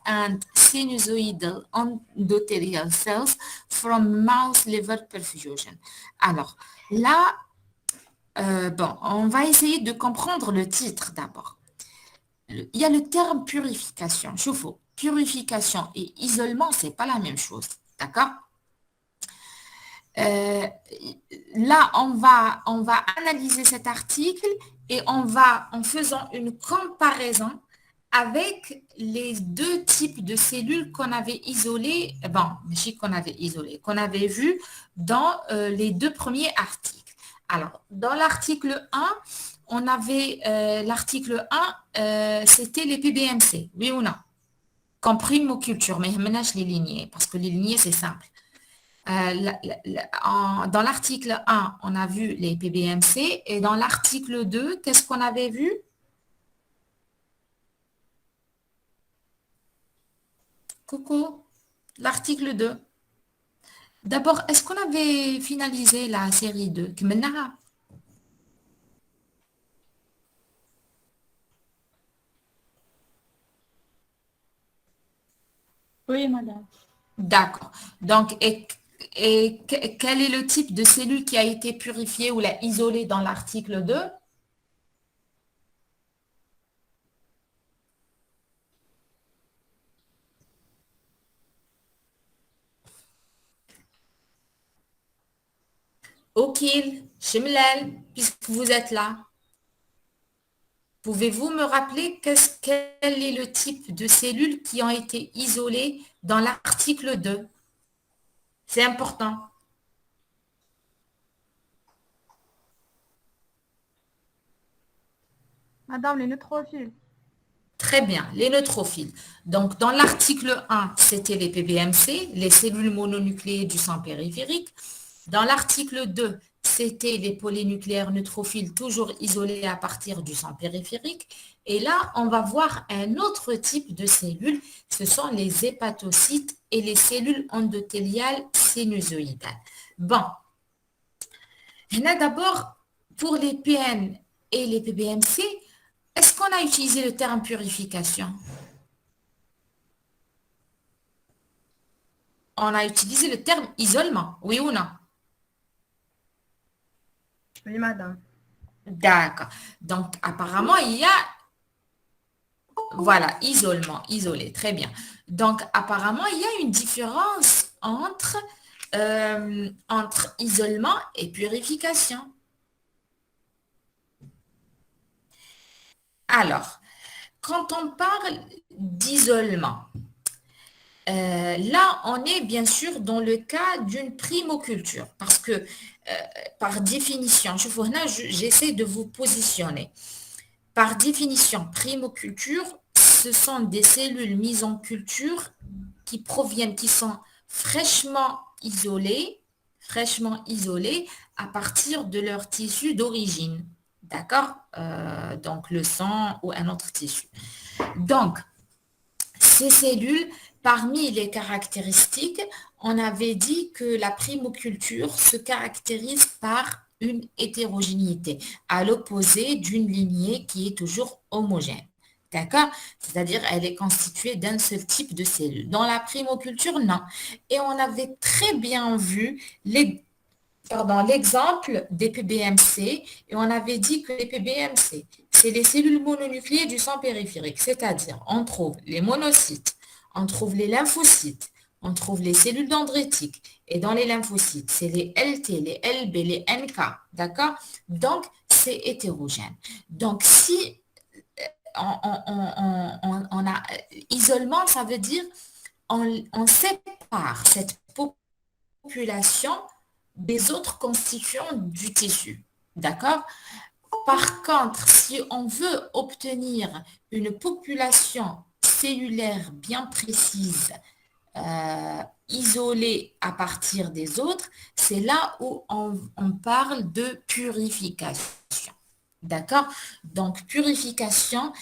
and sinusoidal endothelial cells from mouse liver perfusion. Alors, là, bon, on va essayer de comprendre le titre d'abord. Il y a le terme purification. Choufou, purification et isolement, c'est pas la même chose. D'accord? Là, on va analyser cet article et en faisant une comparaison avec les deux types de cellules qu'on avait isolées, bon, qu'on avait vu dans les deux premiers articles. Alors, dans l'article 1, on avait l'article 1, c'était les PBMC, oui ou non? Comme primoculture, mais ménage les lignées, parce que les lignées, c'est simple. Dans l'article 1, on a vu les PBMC et dans l'article 2, qu'est-ce qu'on avait vu? Coucou, l'article 2. D'abord, est-ce qu'on avait finalisé la série 2? Oui, madame. D'accord. Donc, quel est le type de cellule qui a été purifiée ou la isolée dans l'article 2? Ok, Shimlal, puisque vous êtes là, pouvez-vous me rappeler quel est le type de cellules qui ont été isolées dans l'article 2? C'est important. Madame, les neutrophiles. Très bien, les neutrophiles. Donc, dans l'article 1, c'était les PBMC, les cellules mononucléées du sang périphérique. Dans l'article 2, c'était les polynucléaires neutrophiles toujours isolés à partir du sang périphérique. Et là, on va voir un autre type de cellules. Ce sont les hépatocytes et les cellules endothéliales sinusoïdales. Bon, il y en a d'abord pour les PN et les PBMC. Est-ce qu'on a utilisé le terme purification? On a utilisé le terme isolement, oui ou non? Oui, madame. D'accord. Donc, apparemment, il y a... Voilà, isolement, isolé, très bien. Donc, apparemment, il y a une différence entre isolement et purification. Alors, quand on parle d'isolement, là, on est bien sûr dans le cas d'une primoculture parce que, par définition, j'essaie de vous positionner. Par définition, primoculture, ce sont des cellules mises en culture qui proviennent, qui sont fraîchement isolées à partir de leur tissu d'origine. D'accord? Donc, le sang ou un autre tissu. Donc, ces cellules, parmi les caractéristiques, on avait dit que la primoculture se caractérise par une hétérogénéité, à l'opposé d'une lignée qui est toujours homogène. D'accord? C'est-à-dire, elle est constituée d'un seul type de cellules. Dans la primoculture, non. Et on avait très bien vu l'exemple des PBMC, et on avait dit que les PBMC, c'est les cellules mononucléées du sang périphérique, c'est-à-dire on trouve les monocytes, on trouve les lymphocytes, on trouve les cellules dendritiques, et dans les lymphocytes, c'est les LT, les LB, les NK, d'accord? Donc, c'est hétérogène. Donc, si on a isolement, ça veut dire on sépare cette population des autres constituants du tissu. D'accord? Par contre, si on veut obtenir une population cellulaire bien précise, isolée à partir des autres, c'est là où on parle de purification. D'accord? Donc, purification,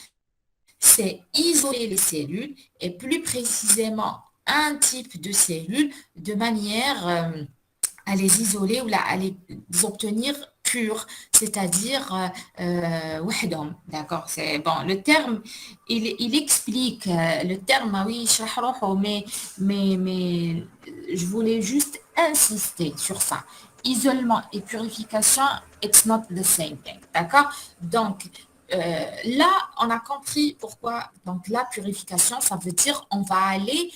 c'est isoler les cellules et plus précisément un type de cellule de manière à les isoler ou à les obtenir purs, c'est-à-dire وحدهم, d'accord, c'est bon, le terme, il explique, le terme, ah oui, يشرح روحه, mais je voulais juste insister sur ça. Isolement et purification, it's not the same thing, d'accord? Donc, là, on a compris pourquoi. Donc, la purification, ça veut dire on va aller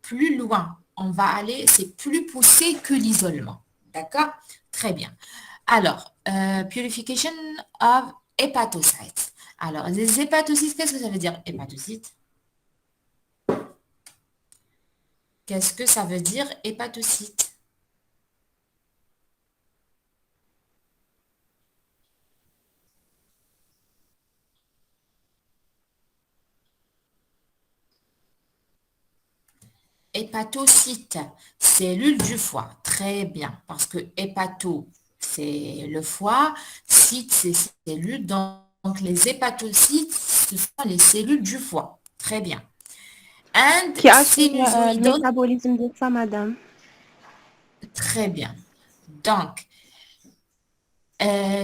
plus loin. On va aller, c'est plus poussé que l'isolement. D'accord? Très bien. Alors, purification of hépatocytes. Alors, les hépatocytes, qu'est-ce que ça veut dire, hépatocytes? Qu'est-ce que ça veut dire, hépatocyte? Hépatocyte, cellule du foie. Très bien, parce que hépato, c'est le foie, cyte, c'est cellules. Donc, les hépatocytes, ce sont les cellules du foie. Très bien. And qui assure le sinusoïdal, métabolisme de ça, madame. très bien. Donc,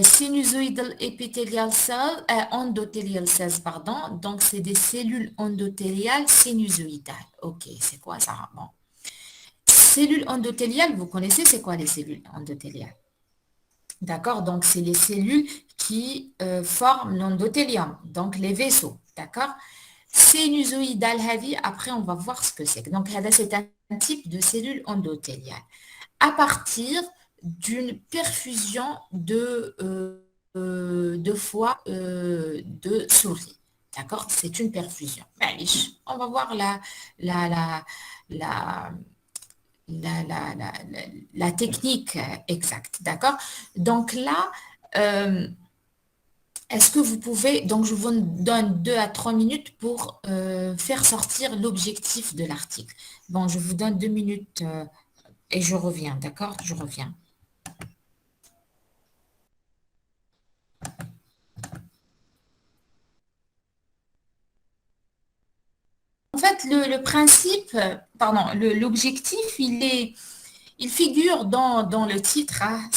sinusoidal epithelial cells, endothelial cells, pardon. Donc, c'est des cellules endothéliales sinusoïdales. Ok, c'est quoi ça? Bon. Cellules endothéliales, vous connaissez, c'est quoi les cellules endothéliales? D'accord? Donc, c'est les cellules qui forment l'endothélium, donc les vaisseaux. D'accord? Sinusoïdal heavy, après, on va voir ce que c'est. Donc, c'est un type de cellule endothéliale. À partir d'une perfusion de foie de souris. D'accord? C'est une perfusion. On va voir la, la, la technique exacte, d'accord? Donc là, est-ce que vous pouvez, donc je vous donne 2 à 3 minutes pour faire sortir l'objectif de l'article. Bon, je vous donne 2 minutes et je reviens, d'accord? Je reviens. En fait, le principe, pardon, l'objectif, il figure dans le titre, hein,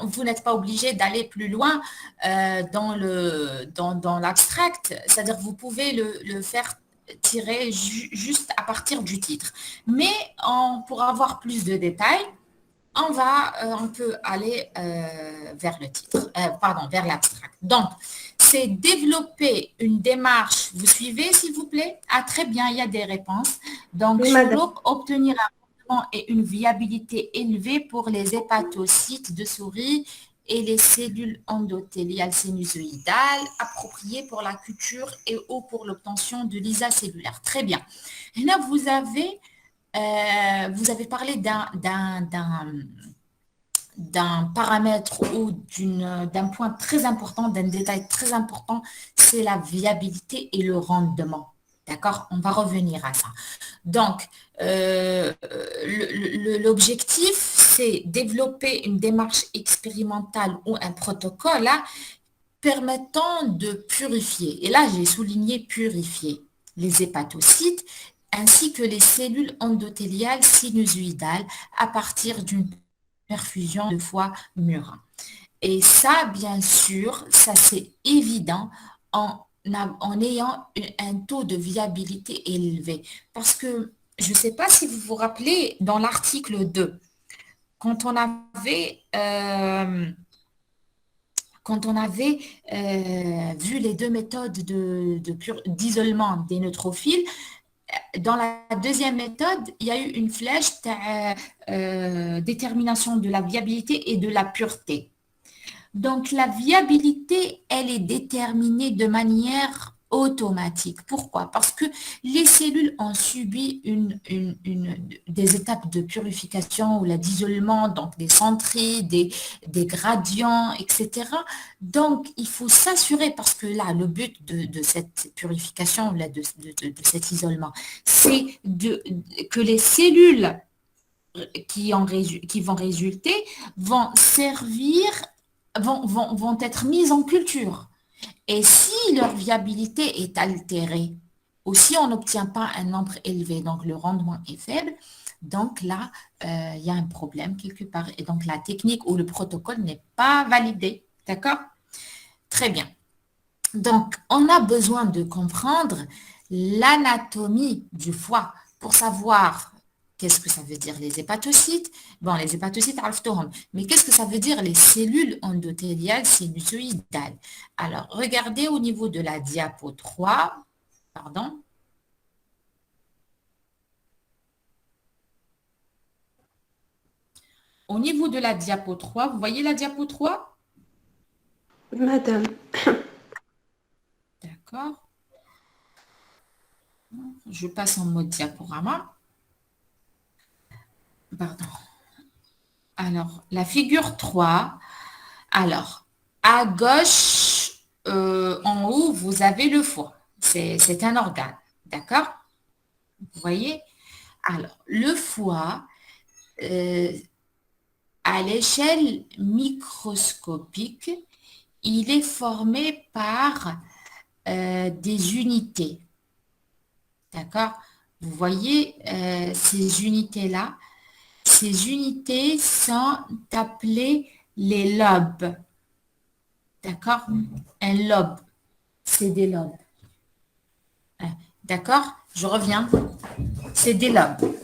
vous n'êtes pas obligé d'aller plus loin dans l'abstract, c'est-à-dire vous pouvez le faire tirer juste à partir du titre. Mais pour avoir plus de détails, on peut aller vers le titre, pardon, vers l'abstract. Donc, c'est développer une démarche. Vous suivez, s'il vous plaît? Ah, très bien, il y a des réponses. Donc, Oui, madame. obtenir un rendement et une viabilité élevée pour les hépatocytes de souris et les cellules endothéliales sinusoïdales appropriées pour la culture et ou pour l'obtention de l'ISA cellulaire. Très bien. Et là, vous avez parlé d'un paramètre ou d'un point très important, d'un détail très important, c'est la viabilité et le rendement. D'accord? On va revenir à ça. Donc, l'objectif, c'est développer une démarche expérimentale ou un protocole là, permettant de purifier. Et là, j'ai souligné purifier les hépatocytes ainsi que les cellules endothéliales sinusoïdales à partir d'une perfusion de foie murin. Et ça, bien sûr, ça c'est évident en ayant un taux de viabilité élevé. Parce que, je ne sais pas si vous vous rappelez, dans l'article 2, quand on avait... vu les deux méthodes d'isolement des neutrophiles, dans la deuxième méthode, il y a eu une flèche détermination de la viabilité et de la pureté. Donc, la viabilité, elle est déterminée de manière automatique. Pourquoi? Parce que les cellules ont subi des étapes de purification ou d'isolement, donc des centries, des gradients, etc. Donc, il faut s'assurer, parce que là, le but de cette purification, là, de cet isolement, c'est que les cellules qui vont résulter vont servir vont être mises en culture. Et si leur viabilité est altérée, ou si on n'obtient pas un nombre élevé, donc le rendement est faible, donc là, il y a un problème quelque part. Et donc la technique ou le protocole n'est pas validé. D'accord? Très bien. Donc, on a besoin de comprendre l'anatomie du foie pour savoir qu'est-ce que ça veut dire les hépatocytes. Bon, les hépatocytes, عرفتهم. Mais qu'est-ce que ça veut dire les cellules endothéliales sinusoïdales? Alors, regardez au niveau de la diapo 3. Pardon. Au niveau de la diapo 3, vous voyez la diapo 3? Oui, madame. D'accord. Je passe en mode diaporama. Pardon. Alors, la figure 3. Alors, à gauche, en haut, vous avez le foie. C'est un organe. D'accord? Vous voyez? Alors, le foie, à l'échelle microscopique, il est formé par des unités. D'accord? Vous voyez ces unités-là? Ces unités sont appelées les lobes. D'accord? Un lobe, c'est des lobes. D'accord? Je reviens. C'est des lobes.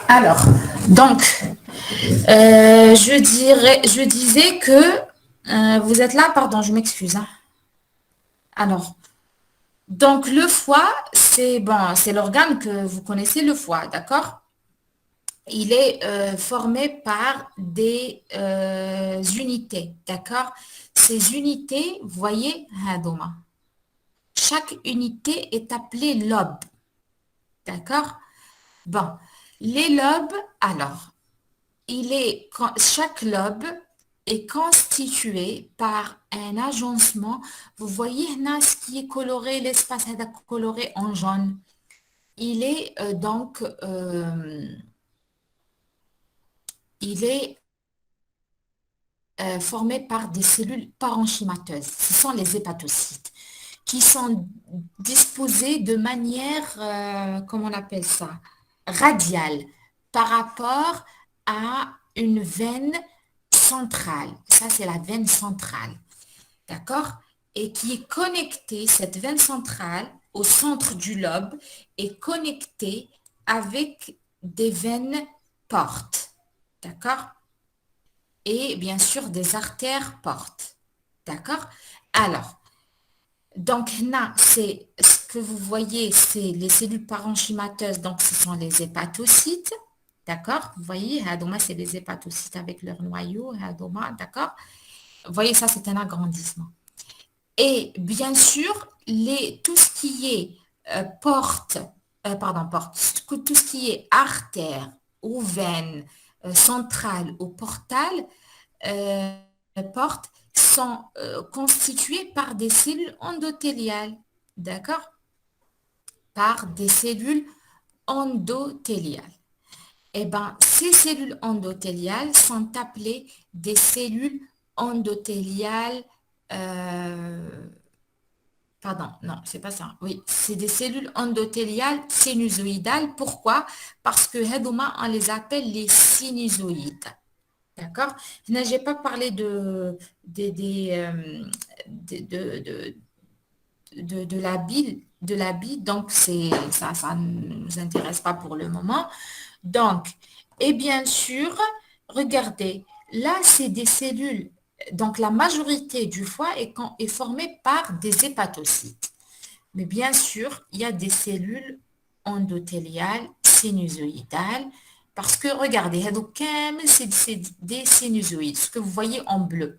Alors, donc, je disais que vous êtes là, pardon, je m'excuse. Hein. Alors, donc le foie, c'est bon, c'est l'organe que vous connaissez, le foie, d'accord? Il est formé par des unités, d'accord? ces unités, vous voyez, هادوما. Chaque unité est appelée lobe. D'accord? Bon, les lobes, alors, chaque lobe est constitué par un agencement. Vous voyez là, ce qui est coloré, l'espace coloré en jaune. Il est formé par des cellules parenchymateuses. Ce sont les hépatocytes qui sont disposés de manière, comment on appelle ça, radiale par rapport à une veine centrale. Ça, c'est la veine centrale. D'accord? Et qui est connectée, cette veine centrale, au centre du lobe, est connectée avec des veines portes. D'accord? Et bien sûr, des artères portes. D'accord? Alors, donc là, c'est ce que vous voyez, c'est les cellules parenchymateuses, donc ce sont les hépatocytes. D'accord? Vous voyez, hadoma, c'est les hépatocytes avec leur noyau, hadoma, d'accord? Vous voyez, ça, c'est un agrandissement. Et bien sûr, tout ce qui est tout ce qui est artère ou veine centrale ou portale, porte, sont constituées par des cellules endothéliales. D'accord? Par des cellules endothéliales. Eh bien, ces cellules endothéliales sont appelées des cellules endothéliales. Pardon, non, c'est pas ça. Oui, c'est des cellules endothéliales sinusoïdales. Pourquoi? Parce que on les appelle les sinusoïdes. D'accord? Je n'ai pas parlé de la bile, donc ça ne nous intéresse pas pour le moment. Donc, et bien sûr, regardez, là, c'est des cellules. Donc, la majorité du foie est formée par des hépatocytes. Mais bien sûr, il y a des cellules endothéliales sinusoïdales. Parce que, regardez, c'est des sinusoïdes, ce que vous voyez en bleu.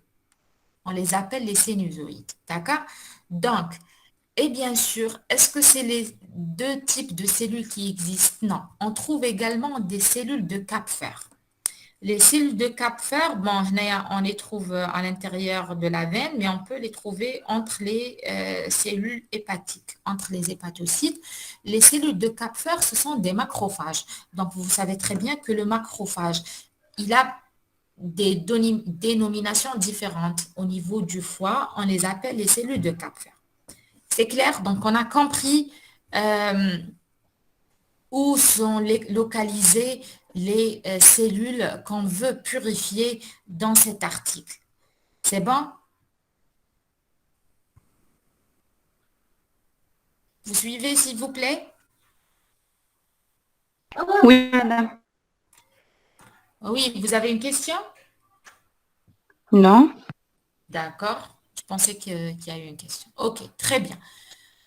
On les appelle les sinusoïdes. D'accord? Donc, et bien sûr, est-ce que c'est les deux types de cellules qui existent? Non. On trouve également des cellules de Kapfer. Les cellules de Kapfer, bon, on les trouve à l'intérieur de la veine, mais on peut les trouver entre les cellules hépatiques, entre les hépatocytes. Les cellules de Kapfer, ce sont des macrophages. Donc, vous savez très bien que le macrophage, il a des dénominations différentes au niveau du foie. On les appelle les cellules de Kapfer. C'est clair? Donc, on a compris où sont localisées les cellules qu'on veut purifier dans cet article. C'est bon? Vous suivez, s'il vous plaît? Oui, madame. Oui, vous avez une question? Non. D'accord. Je pensais qu'il y a eu une question. OK, très bien.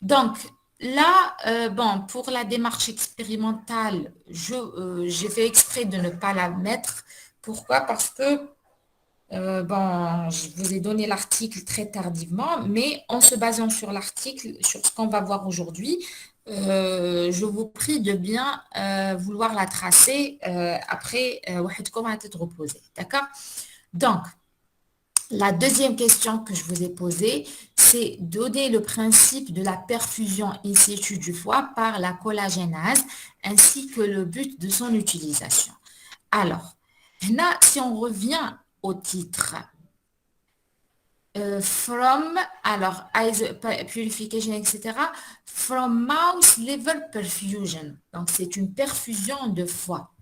Donc, là, bon, pour la démarche expérimentale, j'ai fait exprès de ne pas la mettre. Pourquoi? Parce que, bon, je vous ai donné l'article très tardivement, mais en se basant sur l'article, sur ce qu'on va voir aujourd'hui, je vous prie de bien vouloir la tracer après comment être reposé. D'accord? Donc, la deuxième question que je vous ai posée, c'est donner le principe de la perfusion in situ du foie par la collagénase ainsi que le but de son utilisation. Alors, là, si on revient au titre, alors, eyes purification, etc., from mouse level perfusion. Donc, c'est une perfusion de foie.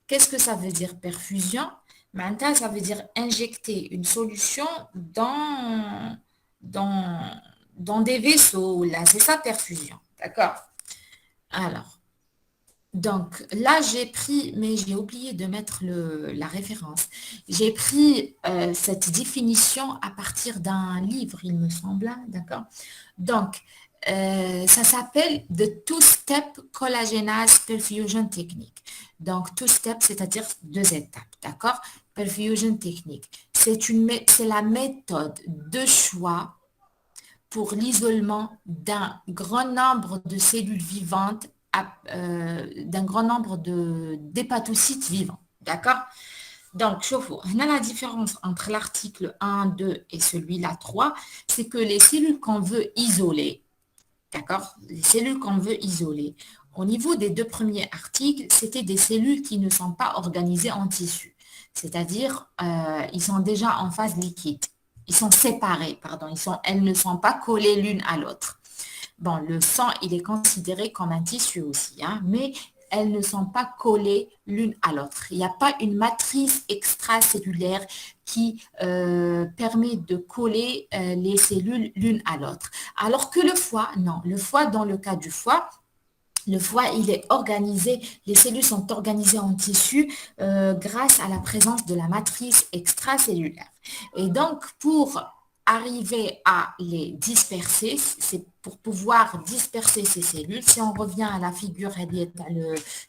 Qu'est-ce que ça veut dire perfusion? Maintenant, ça veut dire injecter une solution dans des vaisseaux. Là, c'est ça, perfusion. D'accord? Alors, donc là, j'ai pris, mais j'ai oublié de mettre la référence. J'ai pris cette définition à partir d'un livre, il me semble. D'accord? Donc, ça s'appelle The Two-Step Collagenase Perfusion Technique. Donc, two-step, c'est-à-dire 2 étapes, d'accord? Perfusion technique. c'est la méthode de choix pour l'isolement d'un grand nombre de cellules vivantes, d'un grand nombre d'hépatocytes vivants. D'accord? Donc, on a la différence entre l'article 1, 2 et celui-là 3, c'est que les cellules qu'on veut isoler, d'accord? Les cellules qu'on veut isoler, au niveau des deux premiers articles, c'était des cellules qui ne sont pas organisées en tissu. C'est-à-dire, ils sont déjà en phase liquide. Ils sont séparés, pardon. Elles ne sont pas collées l'une à l'autre. Bon, le sang, il est considéré comme un tissu aussi, hein, mais elles ne sont pas collées l'une à l'autre. Il n'y a pas une matrice extracellulaire qui permet de coller les cellules l'une à l'autre. Alors que le foie, non. Le foie, dans le cas du foie, le foie, il est organisé, les cellules sont organisées en tissu grâce à la présence de la matrice extracellulaire. Et donc, pour arriver à les disperser, c'est pour pouvoir disperser ces cellules, si on revient à la figure,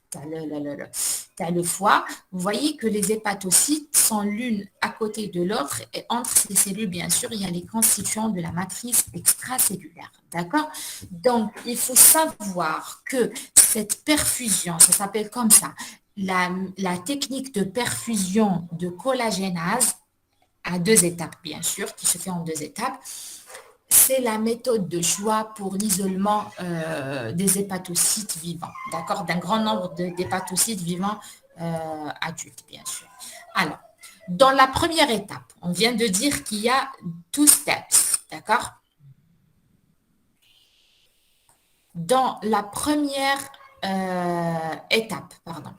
t'as le foie, vous voyez que les hépatocytes sont l'une à côté de l'autre et entre ces cellules, bien sûr, il y a les constituants de la matrice extracellulaire. D'accord? Donc, il faut savoir que cette perfusion, ça s'appelle comme ça, la technique de perfusion de collagénase, à 2 étapes, bien sûr, qui se fait en 2 étapes, c'est la méthode de choix pour l'isolement des hépatocytes vivants, d'accord, d'un grand nombre d'hépatocytes vivants adultes, bien sûr. Alors, dans la première étape, on vient de dire qu'il y a 2 steps, d'accord? Dans la première étape, pardon.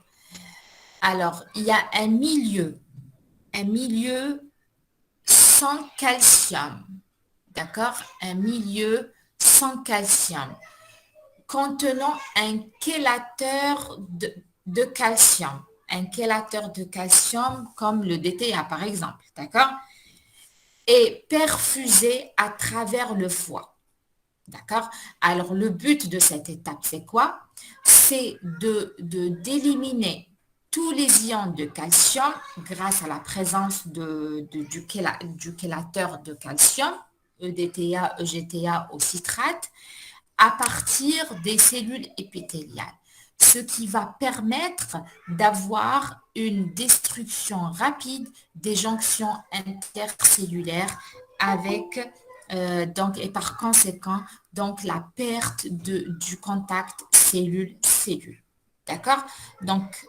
Alors, il y a un milieu sans calcium, d'accord? Un milieu sans calcium, contenant un chélateur de calcium. Un chélateur de calcium comme le DTA, par exemple, d'accord? Et perfusé à travers le foie, d'accord? Alors, le but de cette étape, c'est quoi? C'est d'éliminer tous les ions de calcium grâce à la présence du chélateur de calcium, EDTA, EGTA au citrate, à partir des cellules épithéliales, ce qui va permettre d'avoir une destruction rapide des jonctions intercellulaires avec donc, et par conséquent, donc la perte du contact cellule-cellule. D'accord? Donc,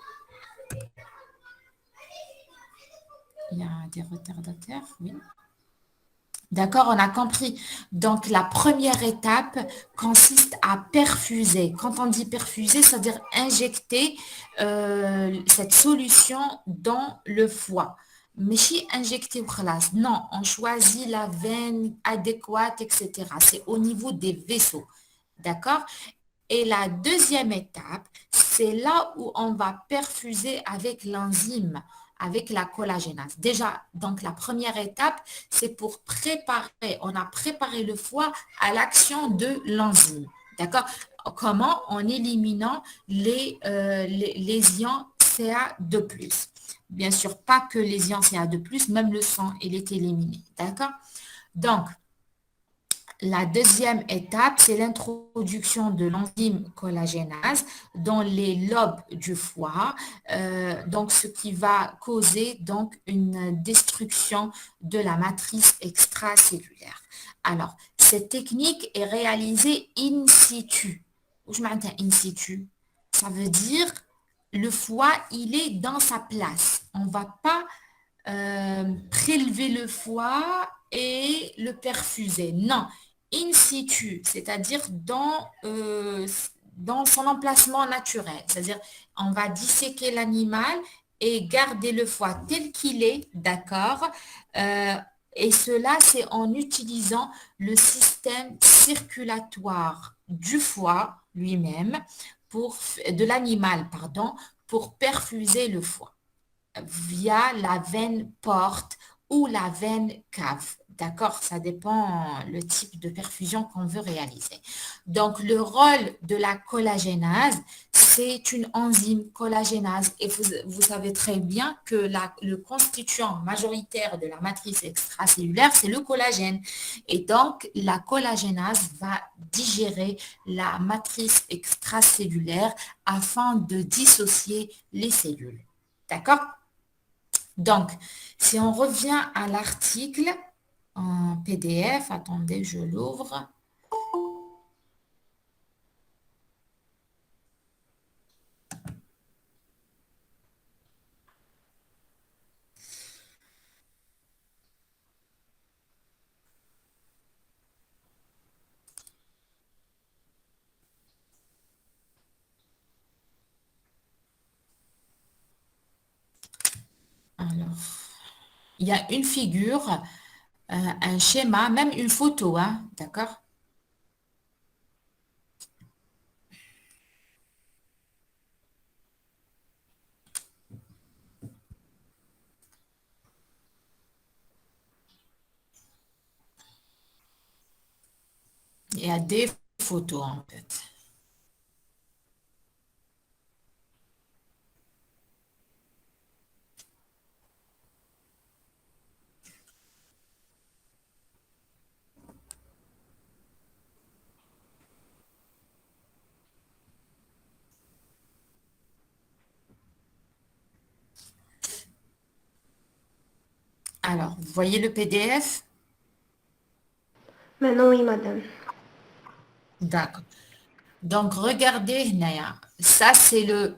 il y a des retardataires, oui. D'accord, on a compris. Donc, la première étape consiste à perfuser. Quand on dit perfuser, c'est-à-dire injecter cette solution dans le foie. Mais si injecter ou khalas, non, on choisit la veine adéquate, etc. C'est au niveau des vaisseaux. D'accord? Et la deuxième étape, c'est là où on va perfuser avec l'enzyme, avec la collagénase. Déjà, donc la première étape, c'est pour préparer, on a préparé le foie à l'action de l'enzyme. D'accord? Comment? En éliminant les ions Ca2+. Bien sûr, pas que les ions Ca2+, même le sang, il est éliminé. D'accord? Donc, la deuxième étape, c'est l'introduction de l'enzyme collagénase dans les lobes du foie, donc ce qui va causer donc une destruction de la matrice extracellulaire. Alors, cette technique est réalisée in situ. Je m'entends in situ. Ça veut dire le foie, il est dans sa place. On ne va pas prélever le foie et le perfuser. Non, in situ, c'est-à-dire dans son emplacement naturel. C'est-à-dire, on va disséquer l'animal et garder le foie tel qu'il est, d'accord? Et cela, c'est en utilisant le système circulatoire du foie lui-même, de l'animal, pardon, pour perfuser le foie via la veine porte ou la veine cave. D'accord? Ça dépend le type de perfusion qu'on veut réaliser. Donc, le rôle de la collagénase, c'est une enzyme collagénase. Et vous savez très bien que le constituant majoritaire de la matrice extracellulaire, c'est le collagène. Et donc, la collagénase va digérer la matrice extracellulaire afin de dissocier les cellules. D'accord? Donc, si on revient à l'article en PDF, attendez, je l'ouvre. Alors, il y a une figure, un schéma, même une photo, hein, d'accord? Il y a des photos, en fait. Alors, vous voyez le PDF? Maintenant, oui, madame. D'accord. Donc, regardez, Naya. Le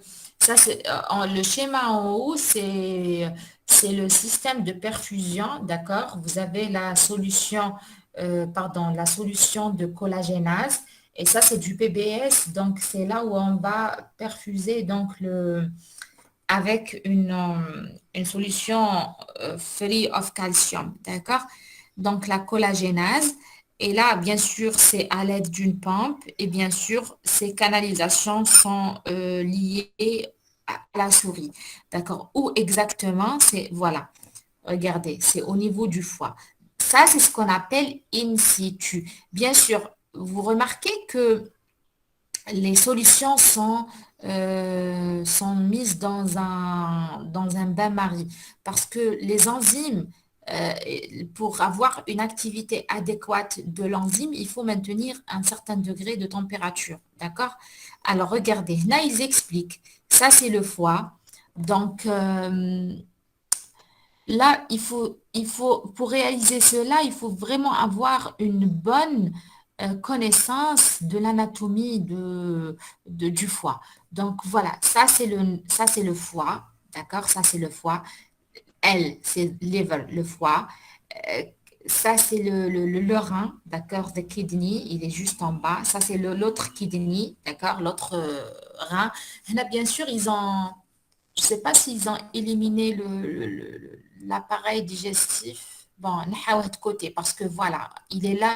schéma en haut, c'est le système de perfusion, d'accord? Vous avez la solution, la solution de collagénase. Et ça, c'est du PBS. Donc, c'est là où on va perfuser donc avec une solution free of calcium, d'accord? Donc, la collagénase. Et là, bien sûr, c'est à l'aide d'une pompe et bien sûr, ces canalisations sont liées à la souris. D'accord? Où exactement? C'est, voilà, regardez, c'est au niveau du foie. Ça, c'est ce qu'on appelle in situ. Bien sûr, vous remarquez que les solutions sont mises dans un bain-marie parce que les enzymes, euh, pour avoir une activité adéquate de l'enzyme, il faut maintenir un certain degré de température. D'accord? Alors, regardez, là, ils expliquent. Ça, c'est le foie. Donc, là, pour réaliser cela, il faut vraiment avoir une bonne connaissance de l'anatomie du foie. Donc voilà, ça c'est le foie, d'accord? Ça c'est le foie. L, c'est liver, le foie. Euh, Ça c'est le rein, d'accord? The kidney, il est juste en bas. Ça c'est l'autre kidney, d'accord? L'autre rein. Là, bien sûr, je ne sais pas s'ils ont éliminé l'appareil digestif. Bon, on de côté parce que voilà, il est là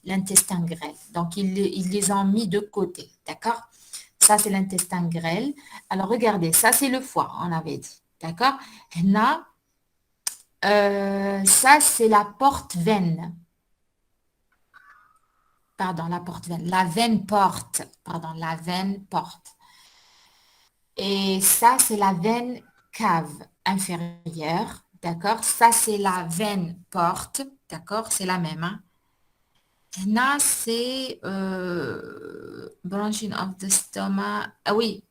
l'intestin grêle. Donc, ils les ont mis de côté. D'accord? Ça, c'est l'intestin grêle. Alors, regardez, ça, c'est le foie, on avait dit. D'accord? Là, ça, c'est la porte-veine. Pardon, la porte-veine. La veine porte. Pardon, la veine porte. Et ça, c'est la veine cave inférieure, d'accord? Ça, c'est la veine porte, d'accord? C'est la même, hein? Là, c'est branching of the stomach. Ah oui,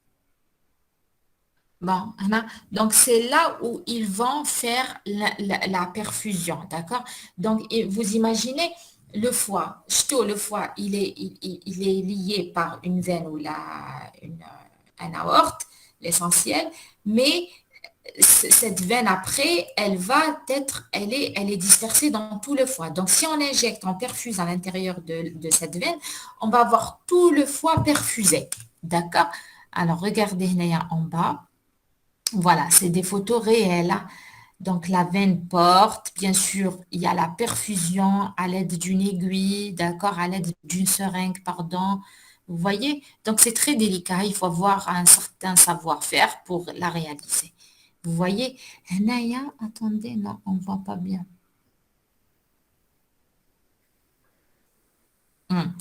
bon, là, donc c'est là où ils vont faire la perfusion, d'accord? Donc, vous imaginez le foie, le foie, il est lié par une veine ou un aorte, l'essentiel, mais cette veine après, elle est dispersée dans tout le foie. Donc, si on injecte, on perfuse à l'intérieur de cette veine, on va avoir tout le foie perfusé. D'accord? Alors, regardez là en bas. Voilà, c'est des photos réelles, hein. Donc, la veine porte, bien sûr, il y a la perfusion à l'aide d'une aiguille, d'accord, à l'aide d'une seringue, pardon. Vous voyez? Donc, c'est très délicat. Il faut avoir un certain savoir-faire pour la réaliser. Vous voyez? Naya, attendez, non, on ne voit pas bien. Hmm.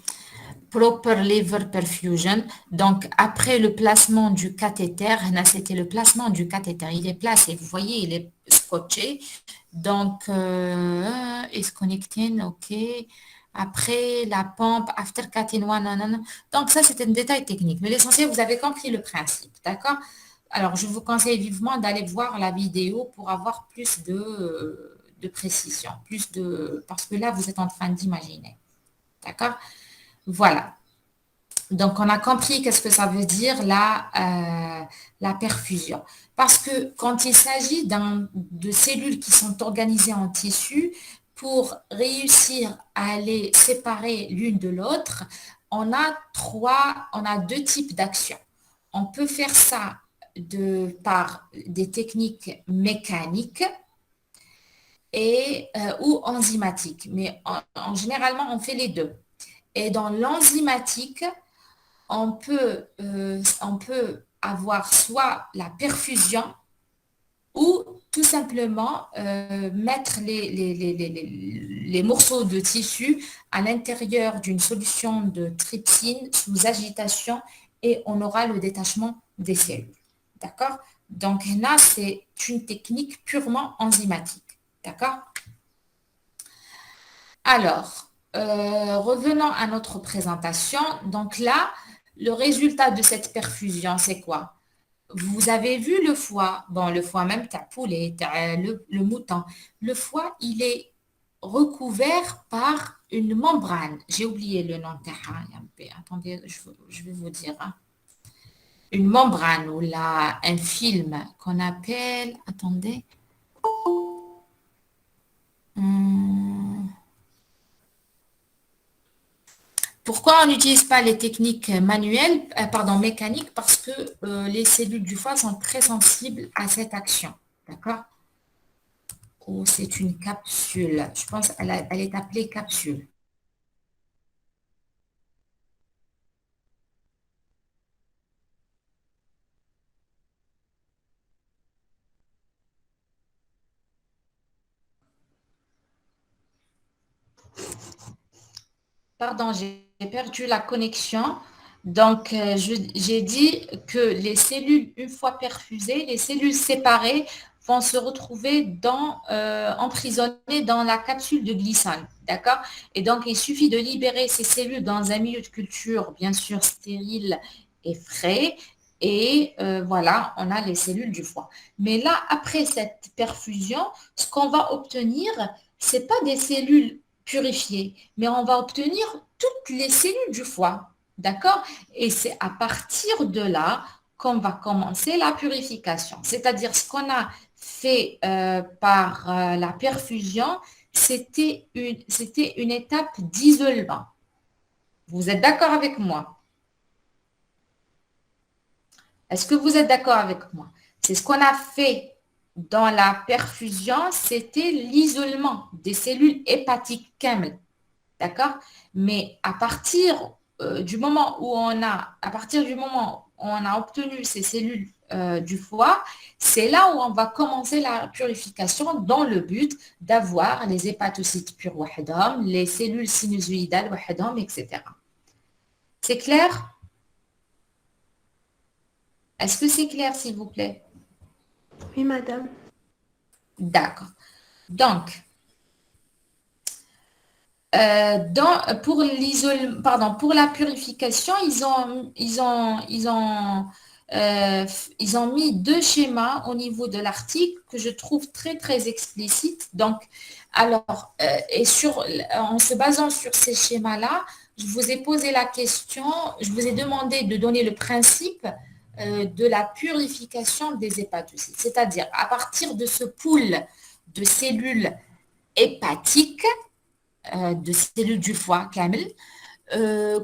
proper liver perfusion. Donc, après le placement du cathéter, là, c'était le placement du cathéter. Il est placé, vous voyez, il est scotché. Donc, is connecting, OK. Après, la pompe, after cutting one, non. Donc, ça, c'est un détail technique. Mais l'essentiel, vous avez compris le principe, d'accord? Alors, je vous conseille vivement d'aller voir la vidéo pour avoir plus de précision, parce que là, vous êtes en train d'imaginer, d'accord? Voilà. Donc, on a compris qu'est-ce que ça veut dire la perfusion. Parce que quand il s'agit de cellules qui sont organisées en tissu, pour réussir à les séparer l'une de l'autre, on a deux types d'actions. On peut faire ça par des techniques mécaniques ou enzymatiques. Mais généralement, on fait les deux. Et dans l'enzymatique, on peut avoir soit la perfusion ou tout simplement mettre les morceaux de tissu à l'intérieur d'une solution de trypsine sous agitation et on aura le détachement des cellules. D'accord? Donc là, c'est une technique purement enzymatique. D'accord? Alors, revenons à notre présentation. Donc là, le résultat de cette perfusion, c'est quoi? Vous avez vu le foie, bon, le foie même, t'as poulet, le mouton. Le foie, il est recouvert par une membrane. J'ai oublié le nom. Attendez, je vais vous dire. Hein. Une membrane ou là, un film qu'on appelle... Attendez. Pourquoi on n'utilise pas les techniques manuelles, mécaniques? Parce que les cellules du foie sont très sensibles à cette action. D'accord? Ou c'est une capsule. Je pense qu'elle est appelée capsule. Pardon, j'ai perdu la connexion. Donc, j'ai dit que les cellules, une fois perfusées, les cellules séparées vont se retrouver emprisonnées dans la capsule de glycane. D'accord? Et donc, il suffit de libérer ces cellules dans un milieu de culture, bien sûr, stérile et frais. Et voilà, on a les cellules du foie. Mais là, après cette perfusion, ce qu'on va obtenir, ce n'est pas des cellules purifiées, mais on va obtenir toutes les cellules du foie. D'accord? Et c'est à partir de là qu'on va commencer la purification. C'est-à-dire ce qu'on a fait par la perfusion, c'était une étape d'isolement. Vous êtes d'accord avec moi? Est-ce que vous êtes d'accord avec moi? C'est ce qu'on a fait dans la perfusion, c'était l'isolement des cellules hépatiques KEML. D'accord? Mais à partir du moment où on a obtenu ces cellules du foie, c'est là où on va commencer la purification dans le but d'avoir les hépatocytes purs wahdom, les cellules sinusoïdales wahdom, etc. C'est clair? Est-ce que c'est clair, s'il vous plaît? Oui, madame. D'accord. Donc, pour la purification, ils ont mis deux schémas au niveau de l'article que je trouve très, très explicites. Donc, alors, en se basant sur ces schémas-là, je vous ai posé la question, je vous ai demandé de donner le principe de la purification des hépatocytes. C'est-à-dire, à partir de ce pool de cellules hépatiques, de cellules du foie, Kamel,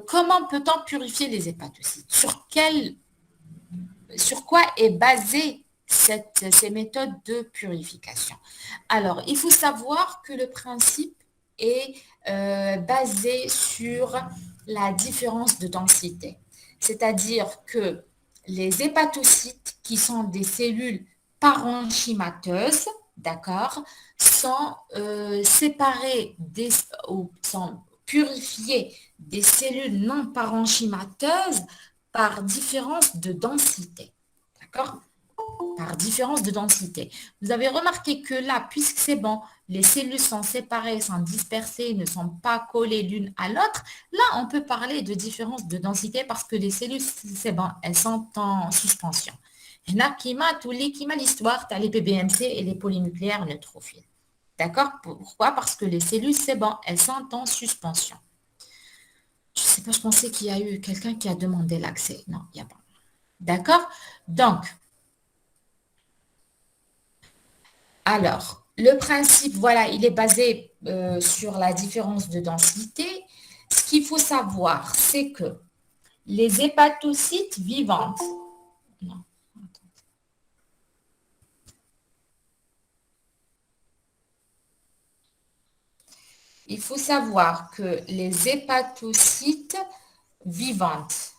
comment peut-on purifier les hépatocytes? Sur quoi est basée ces méthodes de purification? Alors, il faut savoir que le principe est basé sur la différence de densité. C'est-à-dire que les hépatocytes, qui sont des cellules parenchymateuses, d'accord, sont séparés sont purifier des cellules non parenchymateuses par différence de densité. D'accord? Par différence de densité. Vous avez remarqué que là, puisque c'est bon, les cellules sont séparées, sont dispersées, ne sont pas collées l'une à l'autre, là, on peut parler de différence de densité parce que les cellules, c'est bon, elles sont en suspension. L'histoire, tu as les PBMC et les polynucléaires neutrophiles. D'accord? Pourquoi? Parce que les cellules, c'est bon, elles sont en suspension. Je ne sais pas, je pensais qu'il y a eu quelqu'un qui a demandé l'accès. Non, il n'y a pas. D'accord? Donc, alors, le principe, voilà, il est basé sur la différence de densité. Ce qu'il faut savoir, c'est que les hépatocytes vivantes, non, il faut savoir que les hépatocytes vivantes,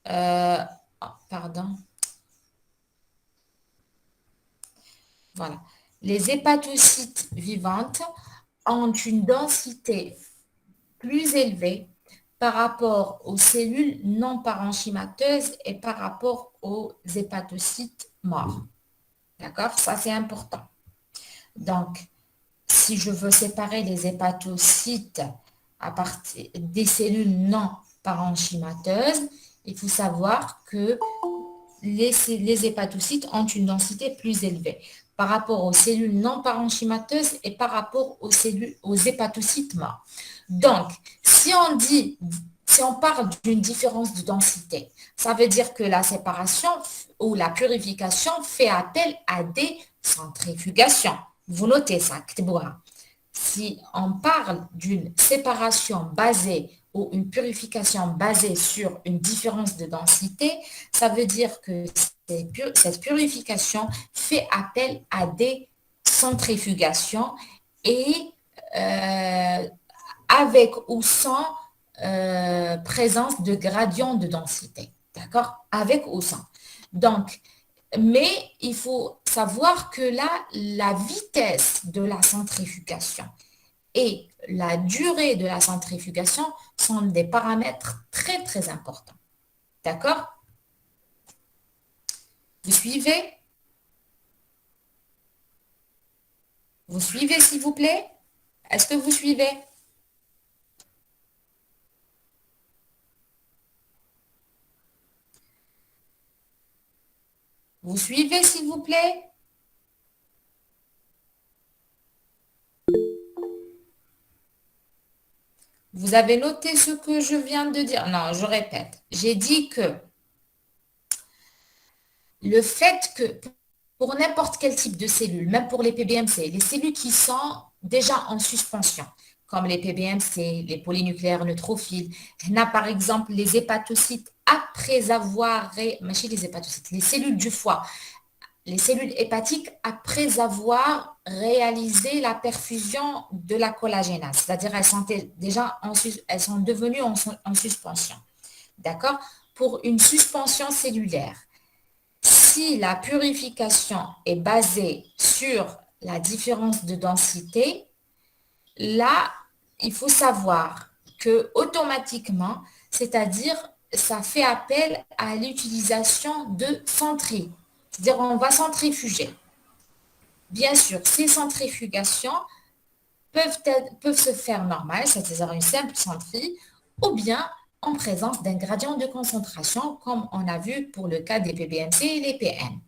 pardon, voilà, les hépatocytes vivantes ont une densité plus élevée par rapport aux cellules non parenchymateuses et par rapport aux hépatocytes morts. D'accord? Ça, c'est important. Donc, si je veux séparer les hépatocytes à partir des cellules non parenchymateuses, il faut savoir que les hépatocytes ont une densité plus élevée par rapport aux cellules non parenchymateuses et par rapport aux hépatocytes morts. Donc, si on parle d'une différence de densité, ça veut dire que la séparation ou la purification fait appel à des centrifugations. Vous notez ça, si on parle d'une séparation basée ou une purification basée sur une différence de densité, ça veut dire que cette purification fait appel à des centrifugations et avec ou sans présence de gradient de densité. D'accord? Avec ou sans. Donc, mais il faut savoir que là, la vitesse de la centrifugation et la durée de la centrifugation sont des paramètres très, très importants. D'accord? Vous suivez? Vous suivez, s'il vous plaît? Est-ce que vous suivez? Vous suivez, s'il vous plaît? Vous avez noté ce que je viens de dire? Non, je répète. J'ai dit que le fait que pour n'importe quel type de cellules, même pour les PBMC, les cellules qui sont déjà en suspension, comme les PBMC, les polynucléaires neutrophiles, il y a par exemple les hépatocytes après avoir, les hépatocytes, les cellules du foie, les cellules hépatiques après avoir réalisé la perfusion de la collagénase, c'est-à-dire elles sont déjà elles sont devenues en suspension. D'accord? Pour une suspension cellulaire, si la purification est basée sur la différence de densité, là, il faut savoir que automatiquement, c'est-à-dire ça fait appel à l'utilisation de centri. C'est-à-dire on va centrifuger. Bien sûr, ces centrifugations peuvent se faire normales, c'est-à-dire une simple centri, ou bien en présence d'un gradient de concentration, comme on a vu pour le cas des PBMC et les PN.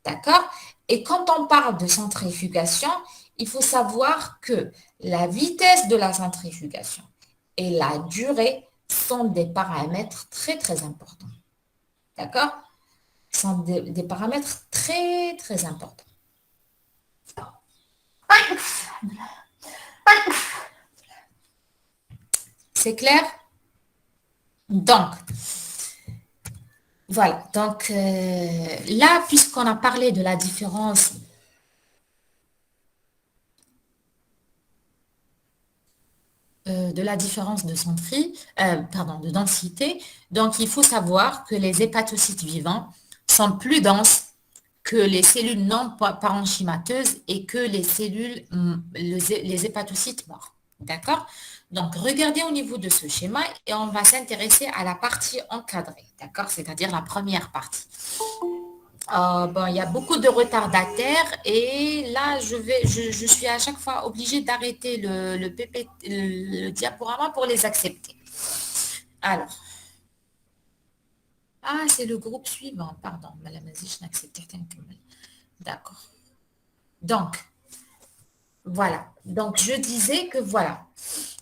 D'accord? Et quand on parle de centrifugation, il faut savoir que la vitesse de la centrifugation et la durée sont des paramètres très, très importants. D'accord? Sont des paramètres très, très importants. C'est clair? Donc, voilà. Donc, là, puisqu'on a parlé de la différence de densité, donc il faut savoir que les hépatocytes vivants sont plus denses que les cellules non parenchymateuses et que les cellules, les hépatocytes morts. D'accord? Donc, regardez au niveau de ce schéma et on va s'intéresser à la partie encadrée. D'accord? C'est-à-dire la première partie. Bon, il y a beaucoup de retardataires et là, je suis à chaque fois obligée d'arrêter le diaporama pour les accepter. Alors, c'est le groupe suivant. Pardon, Madame Aziz, je n'accepte pas. D'accord. Donc, voilà. Donc, je disais que voilà.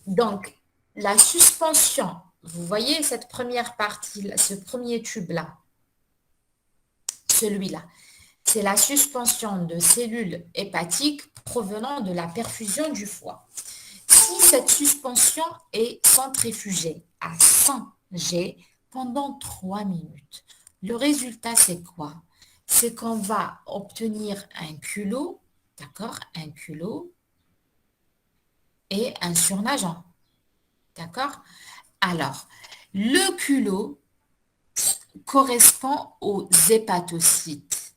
Donc, la suspension, vous voyez cette première partie, ce premier tube-là, celui-là, c'est la suspension de cellules hépatiques provenant de la perfusion du foie. Si cette suspension est centrifugée à 100 G pendant 3 minutes, le résultat, c'est quoi? C'est qu'on va obtenir un culot, d'accord? Un culot et un surnageant, d'accord? Alors, le culot correspond aux hépatocytes,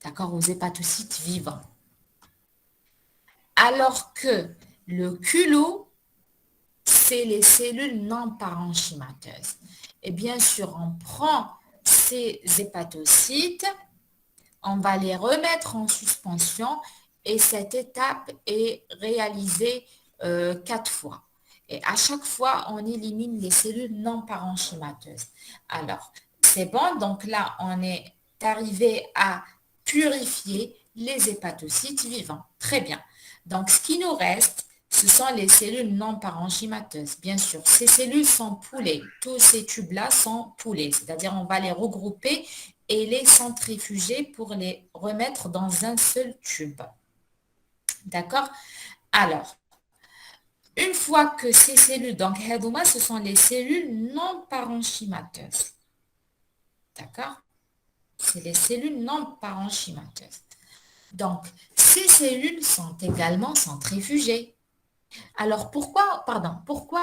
d'accord? Aux hépatocytes vivants. Alors que le culot, c'est les cellules non parenchymateuses. Et bien sûr, on prend ces hépatocytes, on va les remettre en suspension et cette étape est réalisée 4 fois. Et à chaque fois, on élimine les cellules non parenchymateuses. Alors, c'est bon. Donc là, on est arrivé à purifier les hépatocytes vivants. Très bien. Donc, ce qui nous reste, ce sont les cellules non parenchymateuses. Bien sûr, ces cellules sont poulées. Tous ces tubes-là sont poulés. C'est-à-dire, on va les regrouper et les centrifuger pour les remettre dans un seul tube. D'accord? Alors, une fois que ces cellules, donc Hadouma, ce sont les cellules non parenchymateuses. D'accord? C'est les cellules non parenchymateuses. Donc, ces cellules sont également centrifugées. Alors, pourquoi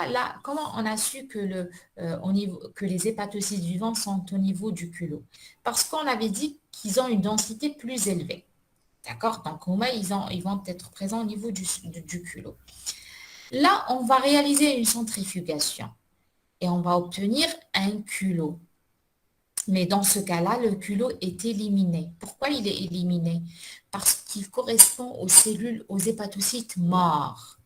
là, comment on a su que, que les hépatocytes vivants sont au niveau du culot? Parce qu'on avait dit qu'ils ont une densité plus élevée. D'accord? Donc, au moins, ils vont être présents au niveau du culot. Là, on va réaliser une centrifugation et on va obtenir un culot. Mais dans ce cas-là, le culot est éliminé. Pourquoi il est éliminé? Parce qu'il correspond aux cellules, aux hépatocytes morts.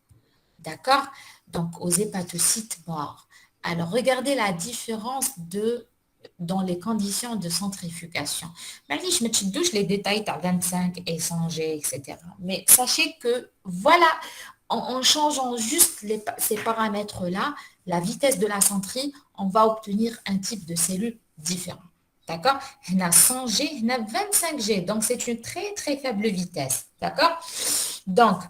D'accord? Donc, aux hépatocytes morts. Alors, regardez la différence dans les conditions de centrifugation. Maintenant, je me douche les détails à 25 et 100 G, etc. Mais sachez que, voilà, en changeant juste ces paramètres-là, la vitesse de la centrie, on va obtenir un type de cellule différent. D'accord? On a 100 G, on a 25 G. Donc, c'est une très, très faible vitesse. D'accord? Donc,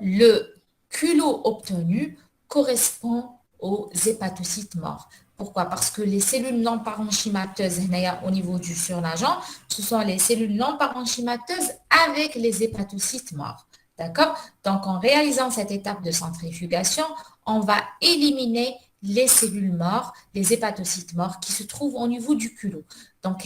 le culot obtenu correspond aux hépatocytes morts. Pourquoi? Parce que les cellules non parenchymateuses, au niveau du surnageant, ce sont les cellules non parenchymateuses avec les hépatocytes morts. D'accord? Donc, en réalisant cette étape de centrifugation, on va éliminer les cellules mortes, les hépatocytes morts qui se trouvent au niveau du culot. Donc,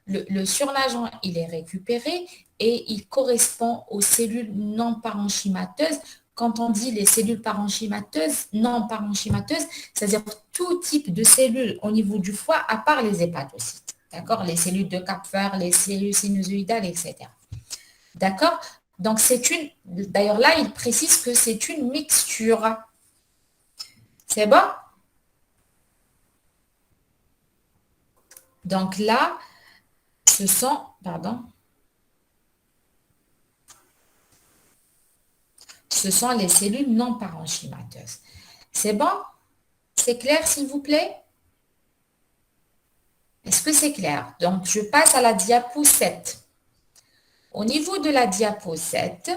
le surnageant, il est récupéré et il correspond aux cellules non parenchymateuses. Quand on dit les cellules parenchymateuses, non parenchymateuses, c'est-à-dire tout type de cellules au niveau du foie à part les hépatocytes. D'accord? Les cellules de Kapfer, les cellules sinusoïdales, etc. D'accord? Donc, d'ailleurs là, il précise que c'est une mixture. C'est bon? Donc là, ce sont les cellules non parenchymateuses. C'est bon? C'est clair, s'il vous plaît? Est-ce que c'est clair? Donc, je passe à la diapo 7. Au niveau de la diapo 7,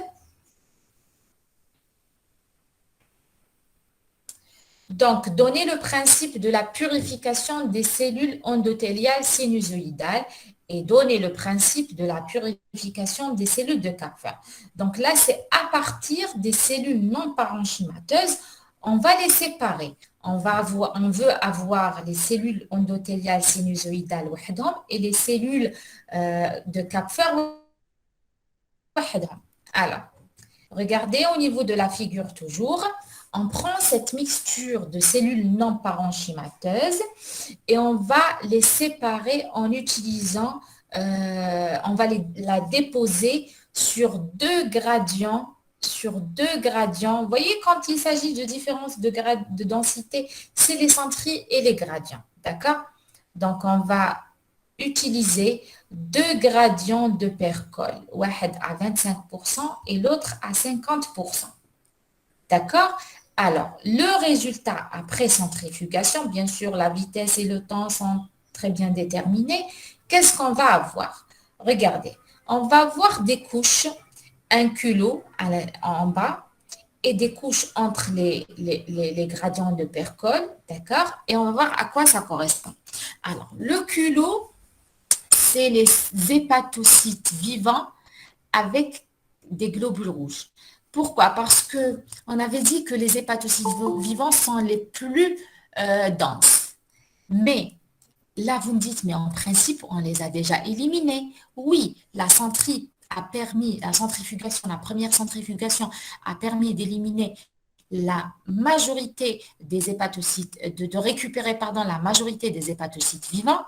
donc, donner le principe de la purification des cellules endothéliales sinusoïdales et donner le principe de la purification des cellules de Kapfer. Donc là, c'est à partir des cellules non parenchymateuses, on va les séparer. On veut avoir les cellules endothéliales sinusoïdales et les cellules de Kapfer. Alors, Regardez au niveau de la figure toujours. On prend cette mixture de cellules non parenchymateuses et on va les séparer en utilisant, on va la déposer sur deux gradients. Vous voyez, quand il s'agit de différence de densité, c'est les centris et les gradients. D'accord? Donc, on va utiliser deux gradients de percol, un à 25% et l'autre à 50%. D'accord? Alors, le résultat après centrifugation, bien sûr, la vitesse et le temps sont très bien déterminés. Qu'est-ce qu'on va avoir? Regardez, on va avoir des couches, un culot en bas et des couches entre les gradients de percol, d'accord? Et on va voir à quoi ça correspond. Alors, le culot, c'est les hépatocytes vivants avec des globules rouges. Pourquoi? Parce qu'on avait dit que les hépatocytes vivants sont les plus denses. Mais là, vous me dites, mais en principe, on les a déjà éliminés. Oui, la première centrifugation a permis d'éliminer la majorité des hépatocytes, de récupérer, pardon, la majorité des hépatocytes vivants,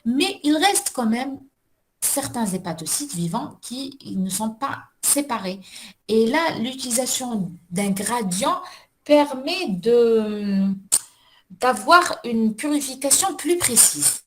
mais il reste quand même certains hépatocytes vivants qui ne sont pas séparés. Et là, l'utilisation d'un gradient permet d'avoir une purification plus précise.